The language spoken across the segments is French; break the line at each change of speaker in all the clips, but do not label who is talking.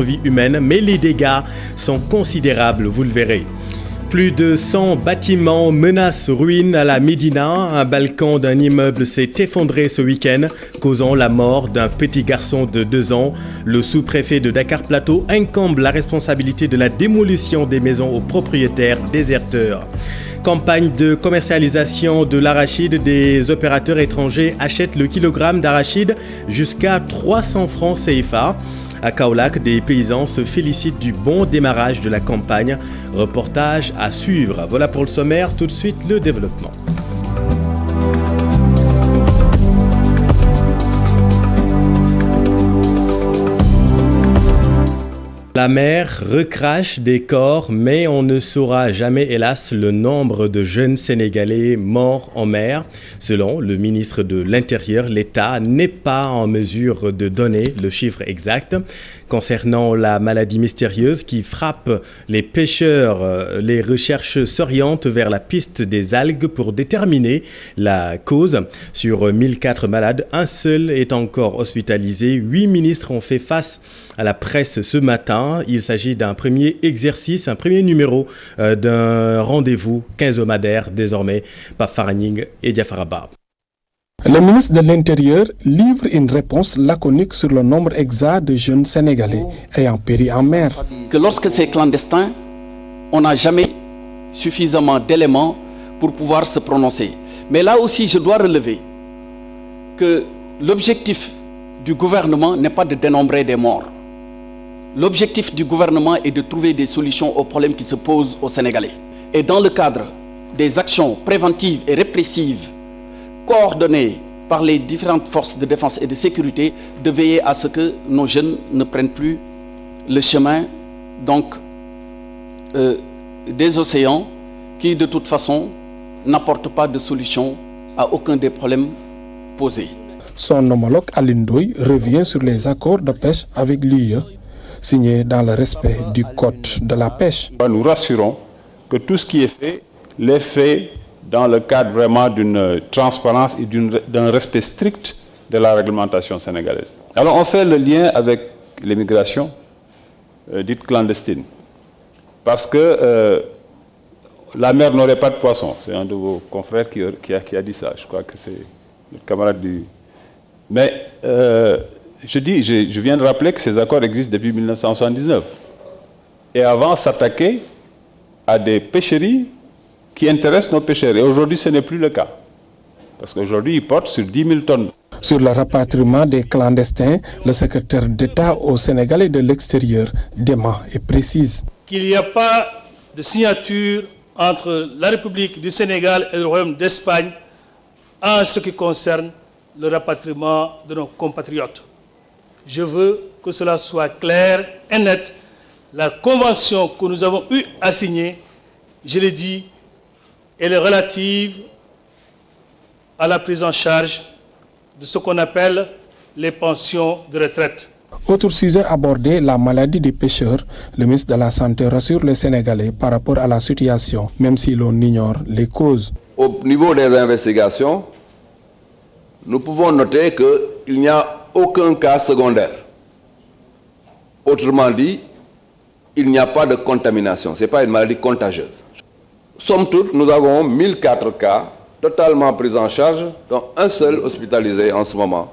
vie humaine, mais les dégâts sont considérables, vous le verrez. Plus de 100 bâtiments menacent ruine à la Médina. Un balcon d'un immeuble s'est effondré ce week-end, causant la mort d'un petit garçon de 2 ans. Le sous-préfet de Dakar Plateau incombe la responsabilité de la démolition des maisons aux propriétaires déserteurs. Campagne de commercialisation de l'arachide, des opérateurs étrangers achètent le kilogramme d'arachide jusqu'à 300 francs CFA. À Kaolack, des paysans se félicitent du bon démarrage de la campagne. Reportage à suivre. Voilà pour le sommaire, tout de suite le développement. La mer recrache des corps, mais on ne saura jamais, hélas, le nombre de jeunes Sénégalais morts en mer. Selon le ministre de l'Intérieur, l'État n'est pas en mesure de donner le chiffre exact. Concernant la maladie mystérieuse qui frappe les pêcheurs, les recherches s'orientent vers la piste des algues pour déterminer la cause. Sur 1004 malades, un seul est encore hospitalisé. 8 ministres ont fait face à la presse ce matin. Il s'agit d'un premier exercice, un premier numéro d'un rendez-vous quinzomadaire désormais. Pafaraning et Diafaraba.
Le ministre de l'Intérieur livre une réponse laconique sur le nombre exact de jeunes Sénégalais ayant péri en mer.
Que lorsque c'est clandestin, on n'a jamais suffisamment d'éléments pour pouvoir se prononcer. Mais là aussi, je dois relever que l'objectif du gouvernement n'est pas de dénombrer des morts. L'objectif du gouvernement est de trouver des solutions aux problèmes qui se posent aux Sénégalais. Et dans le cadre des actions préventives et répressives coordonnées par les différentes forces de défense et de sécurité, de veiller à ce que nos jeunes ne prennent plus le chemin des océans qui de toute façon n'apportent pas de solution à aucun des problèmes posés.
Son homologue Alioune Ndoye revient sur les accords de pêche avec l'UE, signés dans le respect du code de la pêche.
Nous rassurons que tout ce qui est fait, l'est fait dans le cadre vraiment d'une transparence et d'un respect strict de la réglementation sénégalaise. Alors on fait le lien avec l'immigration dite clandestine, parce que la mer n'aurait pas de poissons. C'est un de vos confrères qui a dit ça, je crois que c'est notre camarade du... Mais je viens de rappeler que ces accords existent depuis 1979. Et avant, s'attaquer à des pêcheries qui intéressent nos pêcheurs. Et aujourd'hui, ce n'est plus le cas. Parce qu'aujourd'hui, ils portent sur 10 000 tonnes.
Sur le rapatriement des clandestins, le secrétaire d'État au Sénégalais de l'extérieur dément et précise
qu'il n'y a pas de signature entre la République du Sénégal et le Royaume d'Espagne en ce qui concerne le rapatriement de nos compatriotes. Je veux que cela soit clair et net. La convention que nous avons eu à signer, je l'ai dit, elle est relative à la prise en charge de ce qu'on appelle les pensions de retraite.
Autre sujet abordé, la maladie des pêcheurs. Le ministre de la Santé rassure les Sénégalais par rapport à la situation, même si l'on ignore les causes.
Au niveau des investigations, nous pouvons noter qu'il n'y a aucun cas secondaire. Autrement dit, il n'y a pas de contamination. Ce n'est pas une maladie contagieuse. Somme toute, nous avons 1004 cas totalement pris en charge, dont un seul hospitalisé en ce moment.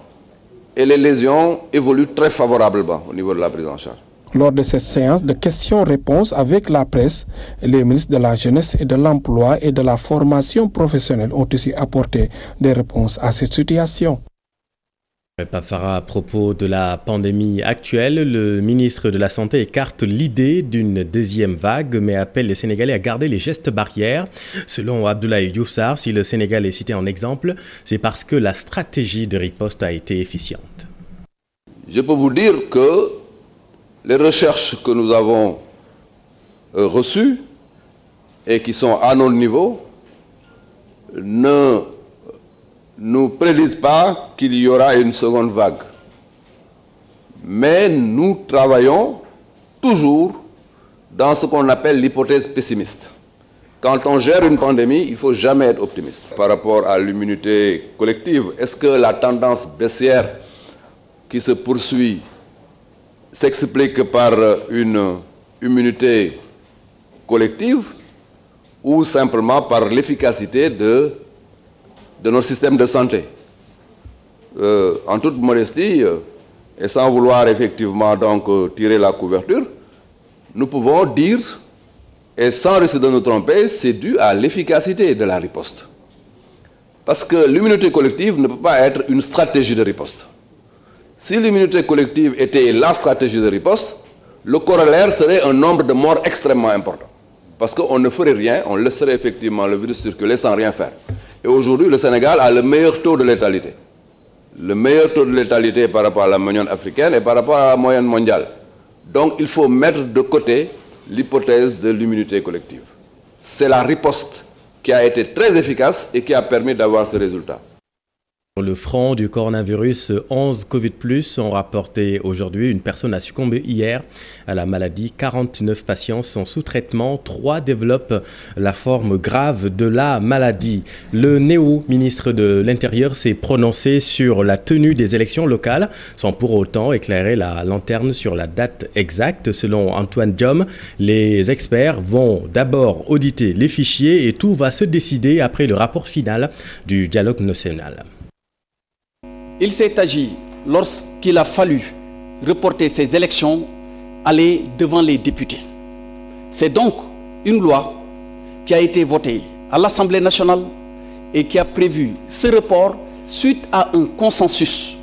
Et les lésions évoluent très favorablement au niveau de la prise en charge.
Lors de cette séance de questions-réponses avec la presse, les ministres de la Jeunesse et de l'Emploi et de la formation professionnelle ont aussi apporté des réponses à cette situation.
Pafara, à propos de la pandémie actuelle, le ministre de la Santé écarte l'idée d'une deuxième vague, mais appelle les Sénégalais à garder les gestes barrières. Selon Abdoulaye Diouf Sarr, si le Sénégal est cité en exemple, c'est parce que la stratégie de riposte a été efficiente.
Je peux vous dire que les recherches que nous avons reçues et qui sont à notre niveau ne nous prédisent pas qu'il y aura une seconde vague. Mais nous travaillons toujours dans ce qu'on appelle l'hypothèse pessimiste. Quand on gère une pandémie, il ne faut jamais être optimiste. Par rapport à l'immunité collective, est-ce que la tendance baissière qui se poursuit s'explique par une immunité collective ou simplement par l'efficacité de notre système de santé. En toute modestie, et sans vouloir effectivement donc tirer la couverture, nous pouvons dire, et sans risque de nous tromper, c'est dû à l'efficacité de la riposte. Parce que l'immunité collective ne peut pas être une stratégie de riposte. Si l'immunité collective était la stratégie de riposte, le corollaire serait un nombre de morts extrêmement important. Parce qu'on ne ferait rien, on laisserait effectivement le virus circuler sans rien faire. Et aujourd'hui, le Sénégal a le meilleur taux de létalité. Le meilleur taux de létalité par rapport à la moyenne africaine et par rapport à la moyenne mondiale. Donc il faut mettre de côté l'hypothèse de l'immunité collective. C'est la riposte qui a été très efficace et qui a permis d'avoir ce résultat.
Le front du coronavirus 11 Covid+, ont rapporté aujourd'hui une personne a succombé hier à la maladie. 49 patients sont sous traitement, 3 développent la forme grave de la maladie. Le néo-ministre de l'Intérieur s'est prononcé sur la tenue des élections locales, sans pour autant éclairer la lanterne sur la date exacte. Selon Antoine Diome, les experts vont d'abord auditer les fichiers et tout va se décider après le rapport final du dialogue national.
Il s'est agi, lorsqu'il a fallu reporter ces élections, aller devant les députés. C'est donc une loi qui a été votée à l'Assemblée nationale et qui a prévu ce report suite à un consensus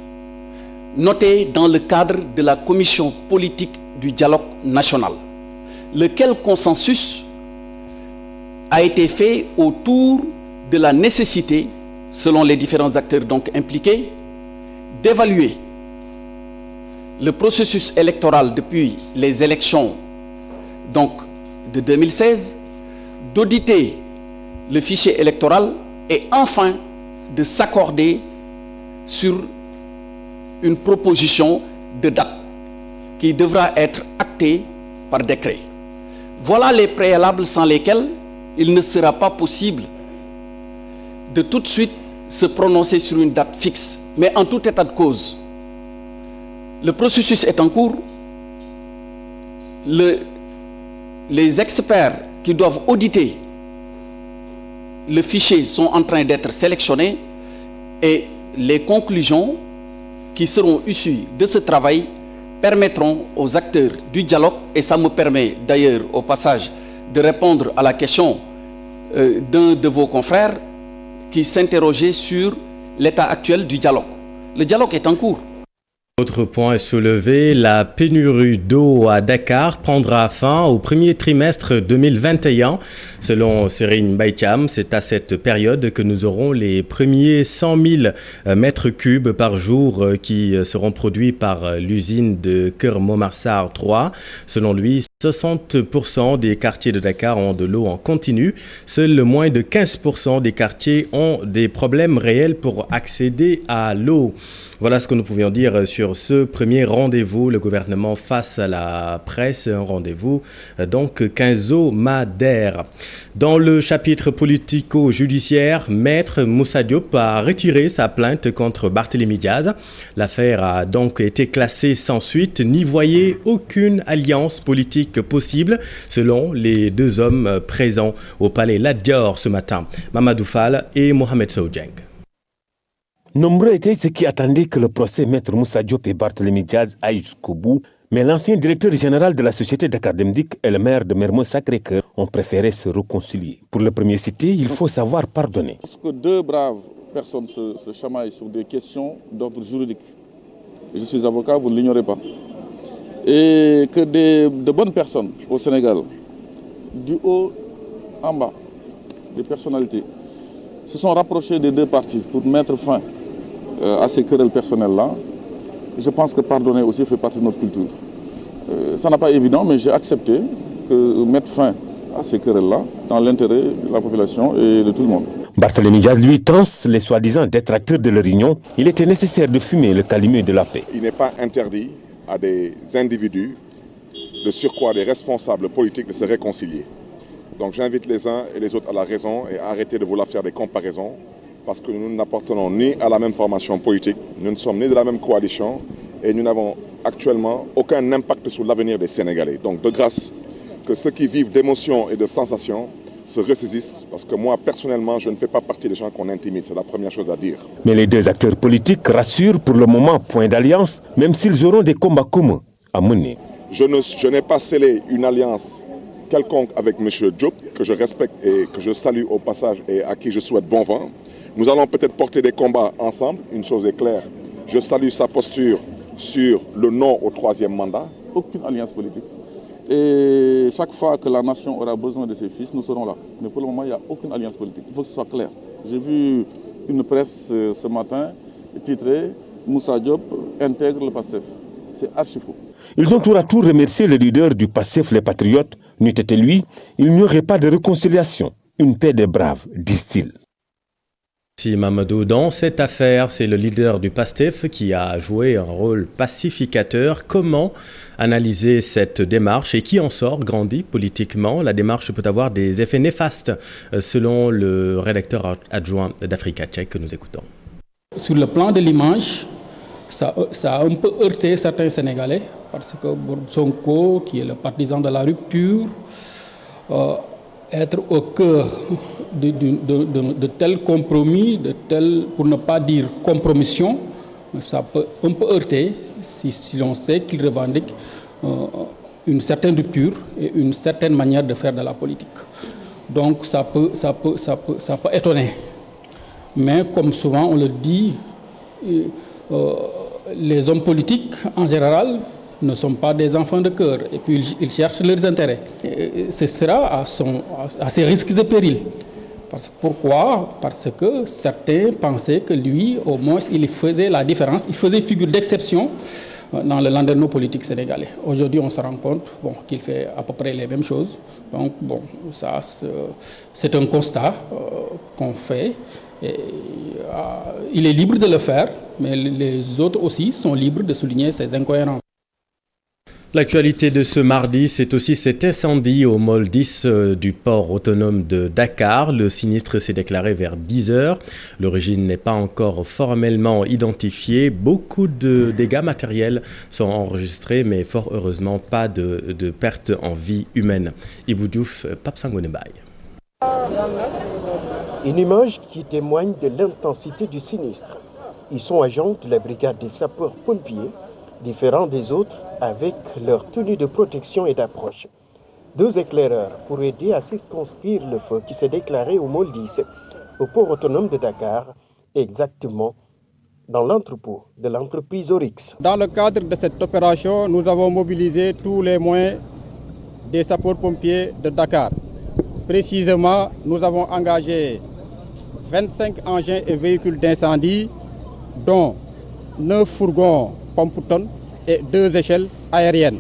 noté dans le cadre de la commission politique du dialogue national. Lequel consensus a été fait autour de la nécessité, selon les différents acteurs donc impliqués, d'évaluer le processus électoral depuis les élections donc, de 2016, d'auditer le fichier électoral et enfin de s'accorder sur une proposition de date qui devra être actée par décret. Voilà les préalables sans lesquels il ne sera pas possible de tout de suite se prononcer sur une date fixe. Mais en tout état de cause, le processus est en cours. Les experts qui doivent auditer le fichier sont en train d'être sélectionnés et les conclusions qui seront issues de ce travail permettront aux acteurs du dialogue, et ça me permet d'ailleurs au passage de répondre à la question d'un de vos confrères qui s'interrogeait sur l'état actuel du dialogue. Le dialogue est en cours.
Autre point soulevé, la pénurie d'eau à Dakar prendra fin au premier trimestre 2021. Selon Serigne Mbaye Thiam, c'est à cette période que nous aurons les premiers 100 000 mètres cubes par jour qui seront produits par l'usine de Keur Momar Sarr 3. Selon lui, 60% des quartiers de Dakar ont de l'eau en continu. Seuls moins de 15% des quartiers ont des problèmes réels pour accéder à l'eau. Voilà ce que nous pouvions dire sur ce premier rendez-vous. Le gouvernement face à la presse, un rendez-vous donc quinzomadaire. Dans le chapitre politico-judiciaire, Maître Moussa Diop a retiré sa plainte contre Barthélémy Diaz. L'affaire a donc été classée sans suite, n'y voyait aucune alliance politique possible, selon les deux hommes présents au palais Lat Dior ce matin, Mamadou Fall et Mohamed Sow Dieng.
Nombreux étaient ceux qui attendaient que le procès Maître Moussa Diop et Barthélémy Diaz aille jusqu'au bout, mais l'ancien directeur général de la société d'académique et le maire de Mermoz Sacré-Cœur ont préféré se réconcilier. Pour le premier cité, il faut savoir pardonner.
Lorsque deux braves personnes se chamaillent sur des questions d'ordre juridique, je suis avocat, vous ne l'ignorez pas, et que de bonnes personnes au Sénégal, du haut en bas, des personnalités, se sont rapprochées des deux parties pour mettre fin à ces querelles personnelles-là. Je pense que pardonner aussi fait partie de notre culture. Ça n'a pas été évident, mais j'ai accepté que mettre fin à ces querelles-là dans l'intérêt de la population et de tout le monde.
Barthélémy Diaz, lui, tense les soi-disant détracteurs de leur union. Il était nécessaire de fumer le calumet de la paix.
Il n'est pas interdit à des individus, de surcroît des responsables politiques, de se réconcilier. Donc j'invite les uns et les autres à la raison et à arrêter de vouloir faire des comparaisons parce que nous n'appartenons ni à la même formation politique, nous ne sommes ni de la même coalition et nous n'avons actuellement aucun impact sur l'avenir des Sénégalais. Donc de grâce, que ceux qui vivent d'émotions et de sensations se ressaisissent, parce que moi personnellement je ne fais pas partie des gens qu'on intimide, c'est la première chose à dire.
Mais les deux acteurs politiques rassurent pour le moment, point d'alliance, même s'ils auront des combats communs à mener.
Je n'ai pas scellé une alliance quelconque avec M. Diop, que je respecte et que je salue au passage et à qui je souhaite bon vent. Nous allons peut-être porter des combats ensemble, une chose est claire, je salue sa posture sur le non au 3e mandat.
Aucune alliance politique. Et chaque fois que la nation aura besoin de ses fils, nous serons là. Mais pour le moment, il n'y a aucune alliance politique. Il faut que ce soit clair. J'ai vu une presse ce matin titrée « Moussa Diop intègre le PASTEF ». C'est archi faux.
Ils ont tour à tour remercié le leader du PASTEF, les Patriotes. N'eût été lui, il n'y aurait pas de réconciliation. Une paix des braves, disent-ils.
Si Mamadou, dans cette affaire, c'est le leader du PASTEF qui a joué un rôle pacificateur. Comment analyser cette démarche et qui en sort grandi politiquement? La démarche peut avoir des effets néfastes, selon le rédacteur adjoint d'Africa Check que nous écoutons.
Sur le plan de l'image, ça a un peu heurté certains Sénégalais, parce que Sonko, qui est le partisan de la rupture, être au cœur de tels compromis, pour ne pas dire compromission, ça peut un peu heurter si l'on sait qu'il revendique une certaine rupture et une certaine manière de faire de la politique. Donc ça peut étonner. Mais comme souvent on le dit, les hommes politiques en général ne sont pas des enfants de cœur et puis ils cherchent leurs intérêts. Et ce sera à ses risques et périls. Pourquoi? Parce que certains pensaient que lui, au moins, il faisait la différence, il faisait figure d'exception dans le landerneau politique sénégalais. Aujourd'hui, on se rend compte qu'il fait à peu près les mêmes choses. Donc, ça, c'est un constat qu'on fait. Et, il est libre de le faire, mais les autres aussi sont libres de souligner ces incohérences.
L'actualité de ce mardi, c'est aussi cet incendie au môle 10 du port autonome de Dakar. Le sinistre s'est déclaré vers 10h. L'origine n'est pas encore formellement identifiée. Beaucoup de dégâts matériels sont enregistrés, mais fort heureusement pas de pertes en vie humaine. Ibou Diouf, Pape Sangone Baye.
Une image qui témoigne de l'intensité du sinistre. Ils sont agents de la brigade des sapeurs-pompiers, différents des autres, avec leur tenue de protection et d'approche. 2 éclaireurs pour aider à circonscrire le feu qui s'est déclaré au môle 10, au port autonome de Dakar, exactement dans l'entrepôt de l'entreprise Oryx.
Dans le cadre de cette opération, nous avons mobilisé tous les moyens des sapeurs-pompiers de Dakar. Précisément, nous avons engagé 25 engins et véhicules d'incendie, dont 9 fourgons pompe-tonnes et 2 échelles aériennes.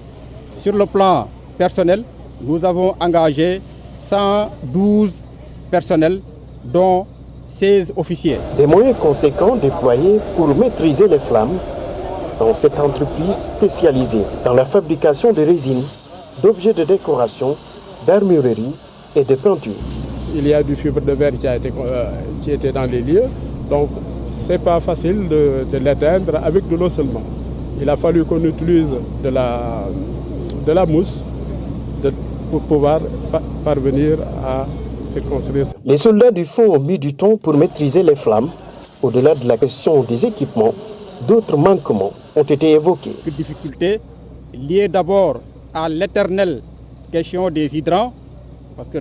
Sur le plan personnel, nous avons engagé 112 personnels, dont 16 officiers.
Des moyens conséquents déployés pour maîtriser les flammes dans cette entreprise spécialisée dans la fabrication de résines, d'objets de décoration, d'armurerie et de peinture.
Il y a du fibre de verre qui était dans les lieux, donc ce n'est pas facile de l'éteindre avec de l'eau seulement. Il a fallu qu'on utilise de la mousse pour pouvoir parvenir à circonscrire.
Les soldats du fond ont mis du temps pour maîtriser les flammes. Au-delà de la question des équipements, d'autres manquements ont été évoqués.
Une difficulté liée d'abord à l'éternelle question des hydrants, parce que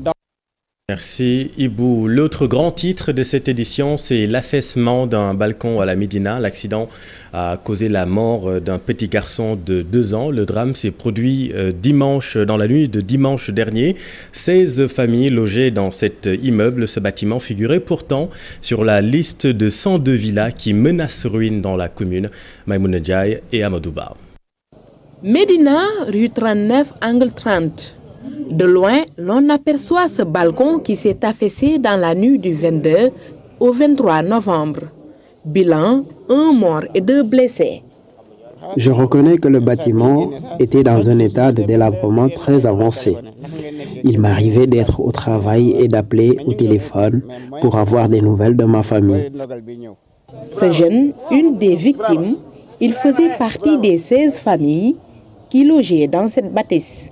Merci Ibou. L'autre grand titre de cette édition, c'est l'affaissement d'un balcon à la Médina. L'accident a causé la mort d'un petit garçon de 2 ans. Le drame s'est produit dans la nuit de dimanche dernier. 16 familles logées dans cet immeuble. Ce bâtiment figurait pourtant sur la liste de 102 villas qui menacent ruine dans la commune. Maïmouna Ndiaye et Amadouba.
Médina, rue 39, angle 30. De loin, l'on aperçoit ce balcon qui s'est affaissé dans la nuit du 22 au 23 novembre. Bilan, 1 mort et 2 blessés.
Je reconnais que le bâtiment était dans un état de délabrement très avancé. Il m'arrivait d'être au travail et d'appeler au téléphone pour avoir des nouvelles de ma famille.
Ce jeune, une des victimes, Il faisait partie des 16 familles qui logeaient dans cette bâtisse.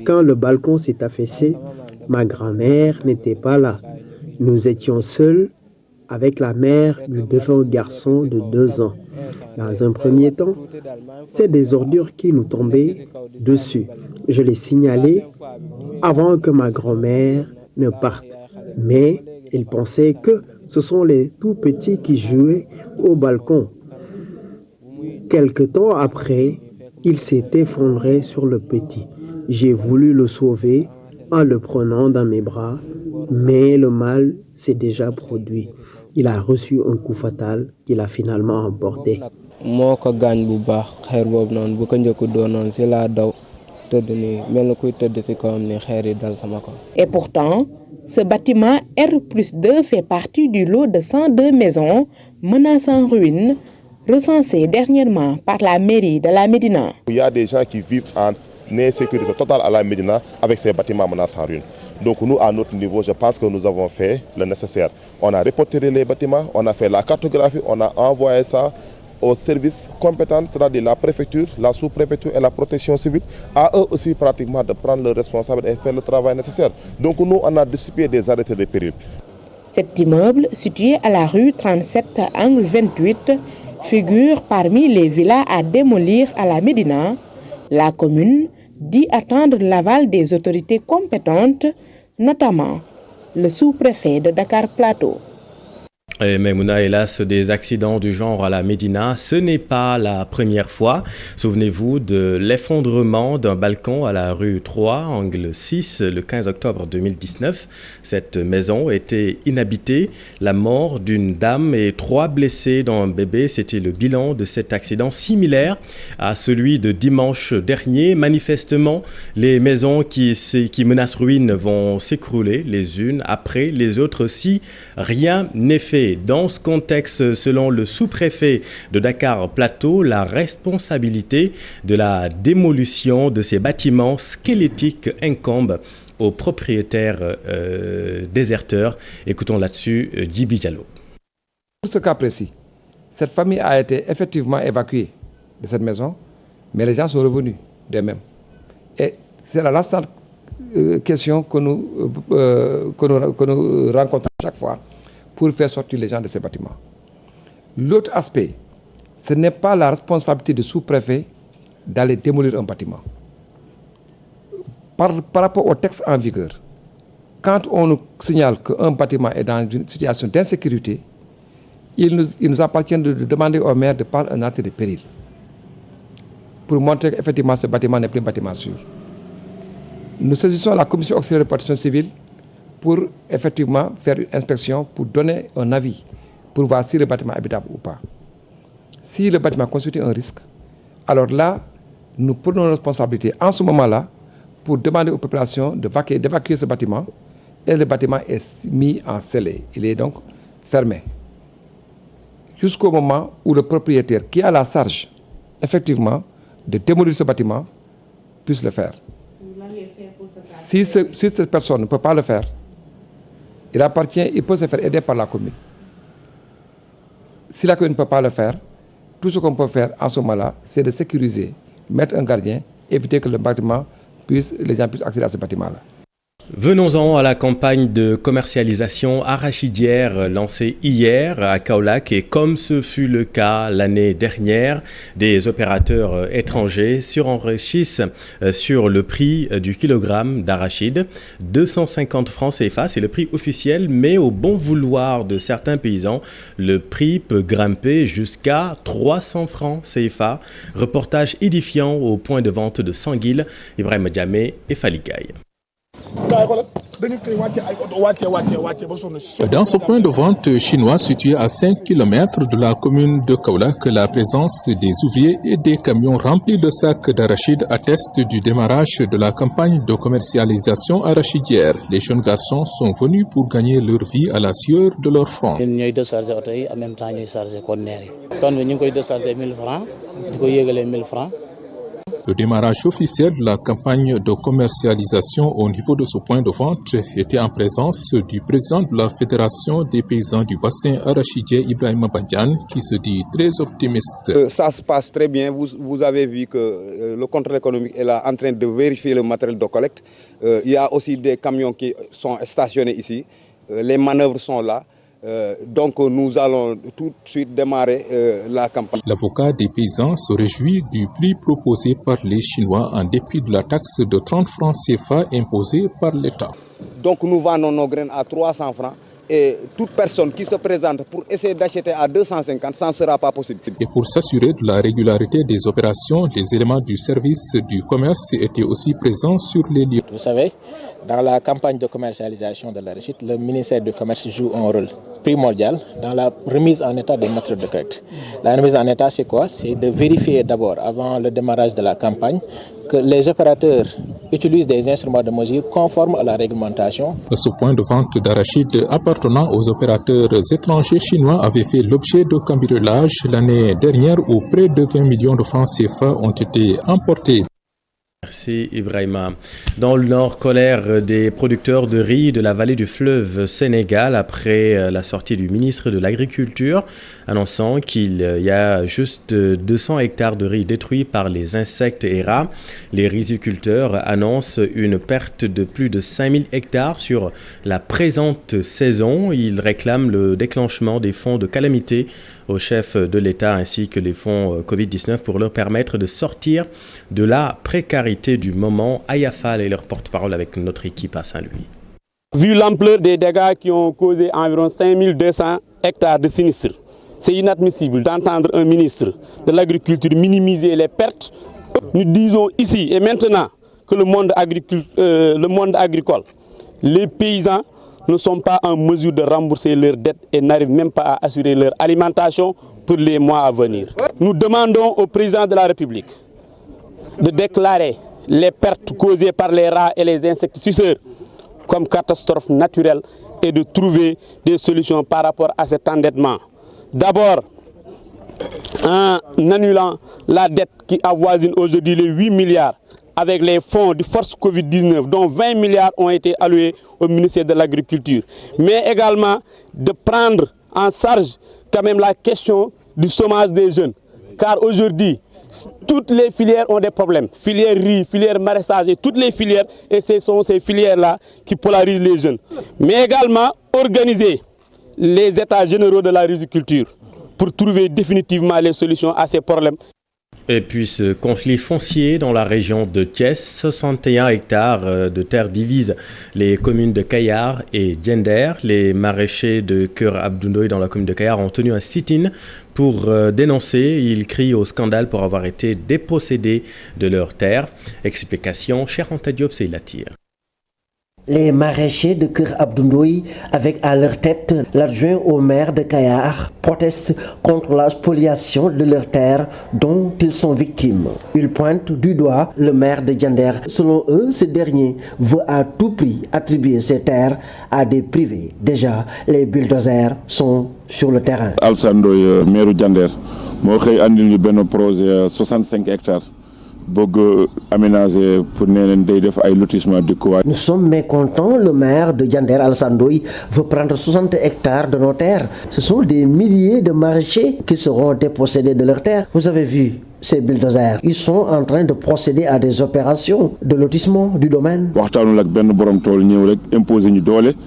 Quand
le balcon s'est affaissé, ma grand-mère n'était pas là. Nous étions seuls avec la mère du défunt garçon de 2 ans. Dans un premier temps, c'est des ordures qui nous tombaient dessus. Je les signalais avant que ma grand-mère ne parte. Mais il pensait que ce sont les tout petits qui jouaient au balcon. Quelque temps après, il s'est effondré sur le petit. J'ai voulu le sauver en le prenant dans mes bras, mais le mal s'est déjà produit. Il a reçu un coup fatal qu'il a finalement emporté.
Et pourtant, ce bâtiment R+2 fait partie du lot de 102 maisons menaçant ruine, recensées dernièrement par la mairie de la Médina.
Il y a des gens qui vivent en insécurité totale à la Médina avec ces bâtiments menaçant ruine. Donc nous, à notre niveau, je pense que nous avons fait le nécessaire. On a reporté les bâtiments, on a fait la cartographie, on a envoyé ça aux services compétents, c'est-à-dire la préfecture, la sous-préfecture et la protection civile, à eux aussi pratiquement de prendre le responsable et faire le travail nécessaire. Donc nous, on a dissipé des arrêtés de péril.
Cet immeuble, situé à la rue 37, angle 28, figure parmi les villas à démolir à la Médina. La commune dit attendre l'aval des autorités compétentes, notamment le sous-préfet de Dakar Plateau.
Mais Mouna, hélas, des accidents du genre à la Médina, ce n'est pas la première fois. Souvenez-vous de l'effondrement d'un balcon à la rue 3, angle 6, le 15 octobre 2019. Cette maison était inhabitée. La mort d'une dame et 3 blessés dont un bébé, c'était le bilan de cet accident similaire à celui de dimanche dernier. Manifestement, les maisons qui menacent ruine vont s'écrouler les unes après les autres si rien n'est fait. Dans ce contexte, selon le sous-préfet de Dakar Plateau, la responsabilité de la démolition de ces bâtiments squelettiques incombe aux propriétaires déserteurs. Écoutons là-dessus Djibi Diallo.
Pour ce cas précis, cette famille a été effectivement évacuée de cette maison, mais les gens sont revenus d'eux-mêmes. Et c'est la constante question que nous rencontrons chaque fois pour faire sortir les gens de ces bâtiments. L'autre aspect, ce n'est pas la responsabilité du sous-préfet d'aller démolir un bâtiment. Par rapport au texte en vigueur, quand on nous signale qu'un bâtiment est dans une situation d'insécurité, il nous appartient de demander au maire de prendre un acte de péril pour montrer qu'effectivement ce bâtiment n'est plus un bâtiment sûr. Nous saisissons la commission auxiliaire de protection civile pour effectivement faire une inspection, pour donner un avis, pour voir si le bâtiment est habitable ou pas. Si le bâtiment constitue un risque, alors là, nous prenons nos responsabilités en ce moment-là pour demander aux populations d'évacuer ce bâtiment et le bâtiment est mis en scellé. Il est donc fermé. Jusqu'au moment où le propriétaire qui a la charge, effectivement, de démolir ce bâtiment, puisse le faire. Si cette personne ne peut pas le faire, il peut se faire aider par la commune. Si la commune ne peut pas le faire, tout ce qu'on peut faire en ce moment-là, c'est de sécuriser, mettre un gardien, éviter que les gens puissent accéder à ce bâtiment-là.
Venons-en à la campagne de commercialisation arachidière lancée hier à Kaolack et comme ce fut le cas l'année dernière, des opérateurs étrangers surenrichissent sur le prix du kilogramme d'arachide. 250 francs CFA, c'est le prix officiel, mais au bon vouloir de certains paysans, le prix peut grimper jusqu'à 300 francs CFA. Reportage édifiant au point de vente de Sanguil, Ibrahim Diamé et Falikaï.
Dans ce point de vente chinois situé à 5 km de la commune de Kaolack, la présence des ouvriers et des camions remplis de sacs d'arachide atteste du démarrage de la campagne de commercialisation arachidière. Les jeunes garçons sont venus pour gagner leur vie à la sueur de leur front. Le démarrage officiel de la campagne de commercialisation au niveau de ce point de vente était en présence du président de la Fédération des paysans du bassin arachidier, Ibrahima Badiane, qui se dit très optimiste.
Ça se passe très bien. Vous avez vu que le contrôle économique est là en train de vérifier le matériel de collecte. Il y a aussi des camions qui sont stationnés ici. Les manœuvres sont là. Donc nous allons tout de suite démarrer la campagne.
L'avocat des paysans se réjouit du prix proposé par les Chinois en dépit de la taxe de 30 francs CFA imposée par l'État.
Donc nous vendons nos graines à 300 francs. Et toute personne qui se présente pour essayer d'acheter à 250, ça ne sera pas possible.
Et pour s'assurer de la régularité des opérations, les éléments du service du commerce étaient aussi présents sur les lieux.
Vous savez, dans la campagne de commercialisation de l'arachide, le ministère du Commerce joue un rôle primordial dans la remise en état des matériaux de collecte. La remise en état, c'est quoi? C'est de vérifier d'abord, avant le démarrage de la campagne, que les opérateurs utilisent des instruments de mesure conformes à la réglementation.
Ce point de vente d'arachide appartenant aux opérateurs étrangers chinois avait fait l'objet de cambriolage l'année dernière où près de 20 millions de francs CFA ont été emportés.
Merci Ibrahima. Dans le nord, colère des producteurs de riz de la vallée du fleuve Sénégal après la sortie du ministre de l'Agriculture annonçant qu'il y a juste 200 hectares de riz détruits par les insectes et rats. Les riziculteurs annoncent une perte de plus de 5000 hectares sur la présente saison. Ils réclament le déclenchement des fonds de calamité au chef de l'État ainsi que les fonds Covid-19 pour leur permettre de sortir de la précarité du moment. Ayafal est leur porte-parole avec notre équipe à Saint-Louis.
Vu l'ampleur des dégâts qui ont causé environ 5200 hectares de sinistres, c'est inadmissible d'entendre un ministre de l'Agriculture minimiser les pertes. Nous disons ici et maintenant que le monde agricole, les paysans ne sont pas en mesure de rembourser leurs dettes et n'arrivent même pas à assurer leur alimentation pour les mois à venir. Nous demandons au président de la République de déclarer les pertes causées par les rats et les insectes suceurs comme catastrophe naturelle et de trouver des solutions par rapport à cet endettement. D'abord, en annulant la dette qui avoisine aujourd'hui les 8 milliards avec les fonds de force Covid-19, dont 20 milliards ont été alloués au ministère de l'Agriculture, mais également de prendre en charge quand même la question du chômage des jeunes. Car aujourd'hui, toutes les filières ont des problèmes. Filière riz, filière maraîchage et toutes les filières, et ce sont ces filières-là qui polarisent les jeunes. Mais également organiser les états généraux de la riziculture pour trouver définitivement les solutions à ces problèmes.
Et puis ce conflit foncier dans la région de Thiès, 61 hectares de terre divisent les communes de Kayar et Diender. Les maraîchers de Keur Abdoundoye dans la commune de Kayar ont tenu un sit-in pour dénoncer. Ils crient au scandale pour avoir été dépossédés de leurs terres. Explication, Cheikh Anta Diop, c'est la tire.
Les maraîchers de Keur Abdoundoye, avec à leur tête l'adjoint au maire de Kayar, protestent contre la spoliation de leurs terres dont ils sont victimes. Ils pointent du doigt le maire de Diender. Selon eux, ce dernier veut à tout prix attribuer ces terres à des privés. Déjà, les bulldozers sont sur le terrain.
Alsandoy, maire de Diender, moi j'ai andil un projet 65 hectares.
Nous sommes mécontents, le maire de Diender Alsandoy veut prendre 60 hectares de nos terres. Ce sont des milliers de maraîchers qui seront dépossédés de leurs terres. Vous avez vu ces bulldozers, ils sont en train de procéder à des opérations de lotissement du domaine.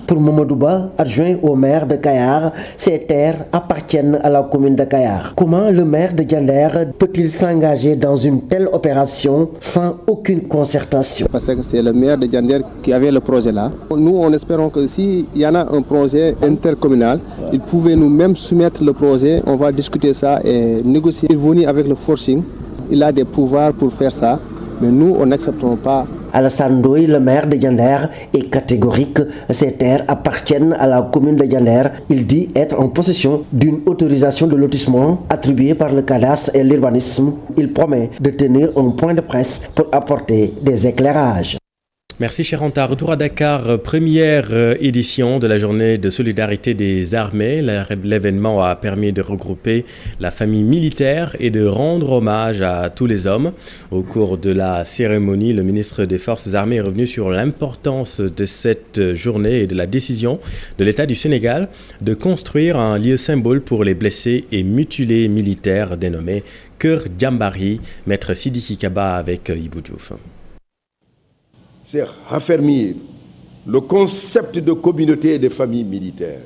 Pour Momodouba, adjoint au maire de Kayar, ces terres appartiennent à la commune de Kayar. Comment le maire de Diender peut-il s'engager dans une telle opération sans aucune concertation?
Parce que c'est le maire de Diender qui avait le projet là. Nous, on espérons que s'il y en a un projet intercommunal, il pouvait nous même soumettre le projet, on va discuter ça et négocier. Il venir avec le forcing. Il a des pouvoirs pour faire ça, mais nous, on n'acceptons pas.
Alassane Ndoye, le maire de Diender, est catégorique. Ces terres appartiennent à la commune de Diender. Il dit être en possession d'une autorisation de lotissement attribuée par le cadastre et l'urbanisme. Il promet de tenir un point de presse pour apporter des éclairages.
Merci Cheranta. Retour à Dakar, première édition de la journée de solidarité des armées. L'événement a permis de regrouper la famille militaire et de rendre hommage à tous les hommes. Au cours de la cérémonie, le ministre des Forces armées est revenu sur l'importance de cette journée et de la décision de l'État du Sénégal de construire un lieu symbole pour les blessés et mutilés militaires dénommé Keur Djambari. Maître Sidiki Kaba avec Ibou Diouf.
C'est raffermir le concept de communauté et de famille militaire.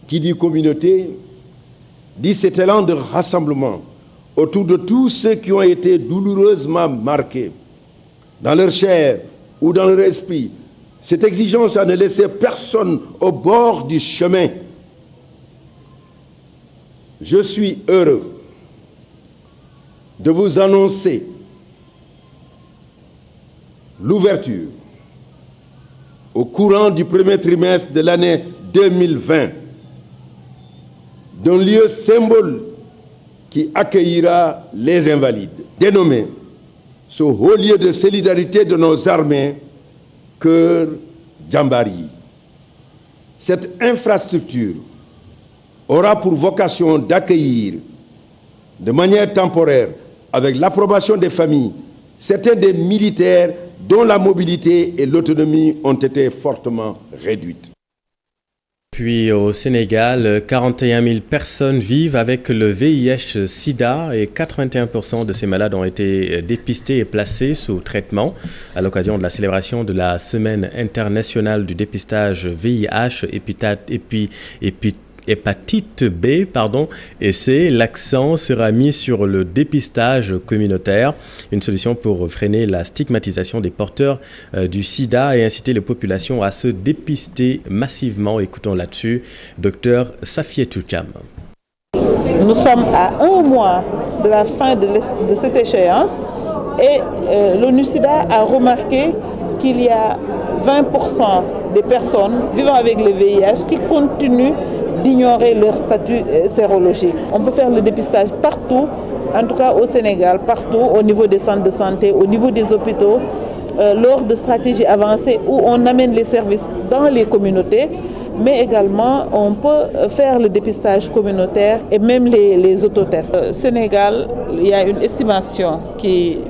Qui dit communauté, dit cet élan de rassemblement autour de tous ceux qui ont été douloureusement marqués dans leur chair ou dans leur esprit. Cette exigence à ne laisser personne au bord du chemin. Je suis heureux de vous annoncer l'ouverture au courant du premier trimestre de l'année 2020 d'un lieu symbole qui accueillera les invalides, dénommé ce haut lieu de solidarité de nos armées, Keur Djambari. Cette infrastructure aura pour vocation d'accueillir de manière temporaire, avec l'approbation des familles, certains des militaires dont la mobilité et l'autonomie ont été fortement réduites.
Puis au Sénégal, 41 000 personnes vivent avec le VIH-Sida et 81% de ces malades ont été dépistés et placés sous traitement. À l'occasion de la célébration de la Semaine internationale du dépistage VIH, hépatite B et C, l'accent sera mis sur le dépistage communautaire, une solution pour freiner la stigmatisation des porteurs du sida et inciter les populations à se dépister massivement. Écoutons là-dessus Dr Safietou Thiam.
Nous sommes à un mois de la fin de cette échéance et l'ONU-SIDA a remarqué qu'il y a 20% des personnes vivant avec le VIH qui continuent d'ignorer leur statut sérologique. On peut faire le dépistage partout, en tout cas au Sénégal, partout, au niveau des centres de santé, au niveau des hôpitaux, lors de stratégies avancées où on amène les services dans les communautés, mais également on peut faire le dépistage communautaire et même les autotests. Au Sénégal, il y a une estimation qui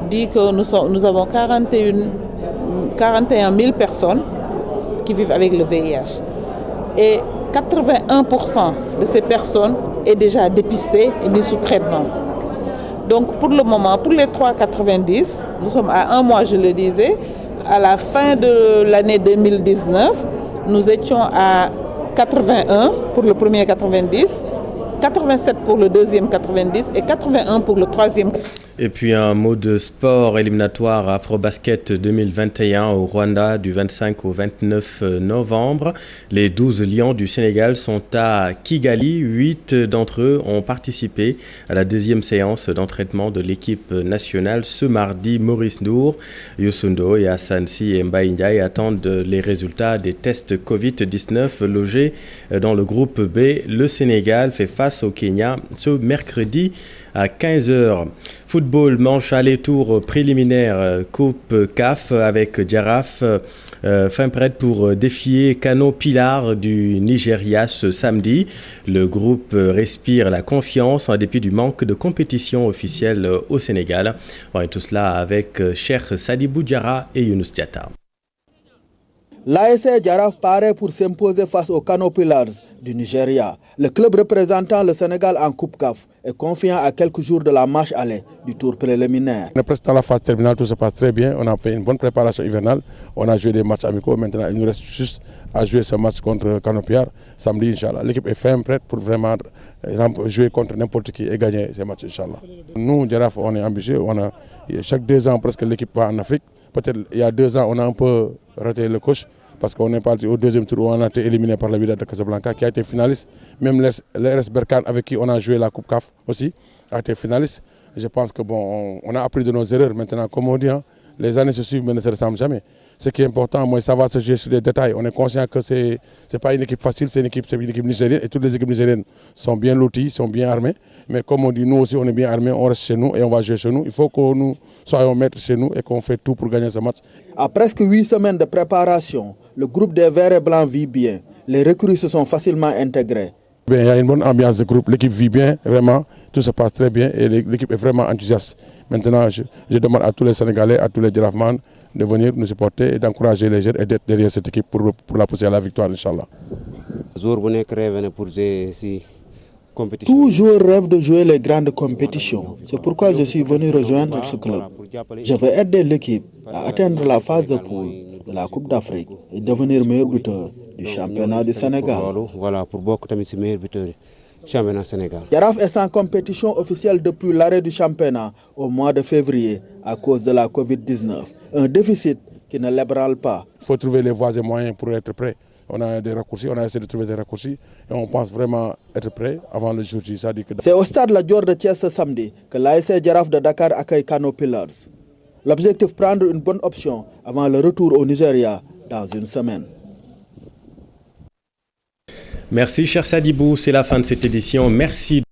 dit que nous avons 41 000 personnes qui vivent avec le VIH. Et 81% de ces personnes est déjà dépistée et mise sous traitement. Donc pour le moment, pour les 3,90, nous sommes à un mois, je le disais. À la fin de l'année 2019, nous étions à 81 pour le premier 90, 87 pour le deuxième 90 et 81 pour le troisième.
Et puis un mot de sport éliminatoire Afrobasket 2021 au Rwanda du 25 au 29 novembre. Les 12 Lions du Sénégal sont à Kigali. 8 d'entre eux ont participé à la deuxième séance d'entraînement de l'équipe nationale ce mardi. Maurice Ndour, Youssou N'Doye et Hassan Sy et Mbaye Ndiaye attendent les résultats des tests Covid-19 logés dans le groupe B. Le Sénégal fait face au Kenya ce mercredi à 15h. Football, manche aller-tour préliminaire Coupe CAF avec Giraffe fin prête pour défier Kano Pilar du Nigeria ce samedi. Le groupe respire la confiance en dépit du manque de compétition officielle au Sénégal. On est tout cela avec Cheikh Sadibou Diarra et Younous Diatta.
L'ASC Giraffe paraît pour s'imposer face aux Kano Pillars du Nigeria. Le club représentant le Sénégal en Coupe CAF est confiant à quelques jours de la marche aller du tour préliminaire.
On est presque dans la phase terminale, tout se passe très bien. On a fait une bonne préparation hivernale. On a joué des matchs amicaux. Maintenant, il nous reste juste à jouer ce match contre Kano Pilar samedi, Inch'Allah. L'équipe est ferme, prête pour vraiment jouer contre n'importe qui et gagner ces matchs, Inch'Allah. Nous, Giraffe, on est ambitieux. Chaque 2 ans, presque l'équipe va en Afrique. Peut-être il y a 2 ans, on a un peu raté le coach parce qu'on est parti au deuxième tour où on a été éliminé par le Wydad de Casablanca qui a été finaliste. Même l'RS Berkane avec qui on a joué la Coupe CAF aussi a été finaliste. Je pense que on a appris de nos erreurs maintenant. Comme on dit, les années se suivent mais ne se ressemblent jamais. Ce qui est important, moi, ça va se jouer sur les détails. On est conscient que ce n'est pas une équipe facile, c'est une équipe nigérienne. Et toutes les équipes nigériennes sont bien loties, sont bien armées. Mais comme on dit, nous aussi, on est bien armés, on reste chez nous et on va jouer chez nous. Il faut que nous soyons maîtres chez nous et qu'on fait tout pour gagner ce match.
À presque 8 semaines de préparation, le groupe des Verts et Blancs vit bien. Les recrues se sont facilement intégrées.
Bien, il y a une bonne ambiance de groupe. L'équipe vit bien, vraiment. Tout se passe très bien et l'équipe est vraiment enthousiaste. Maintenant, je demande à tous les Sénégalais, à tous les Girafman de venir nous supporter et d'encourager les jeunes et d'être derrière cette équipe pour la pousser à la victoire, Inch'Allah.
Tout joueur rêve de jouer les grandes compétitions. C'est pourquoi je suis venu rejoindre ce club. Je veux aider l'équipe à atteindre la phase de poule de la Coupe d'Afrique et devenir meilleur buteur du championnat du Sénégal. Jaraaf est sans compétition officielle depuis l'arrêt du championnat au mois de février à cause de la Covid-19. Un déficit qui ne l'ébranle pas.
Il faut trouver les voies et moyens pour être prêt. On a des raccourcis, on a essayé de trouver des raccourcis et on pense vraiment être prêt avant le jour J.
C'est au stade La Dior de Thiès ce samedi que l'ASC Jaraaf de Dakar accueille Kano Pillars. L'objectif, prendre une bonne option avant le retour au Nigeria dans une semaine.
Merci cher Sadibou, c'est la fin de cette édition. Merci.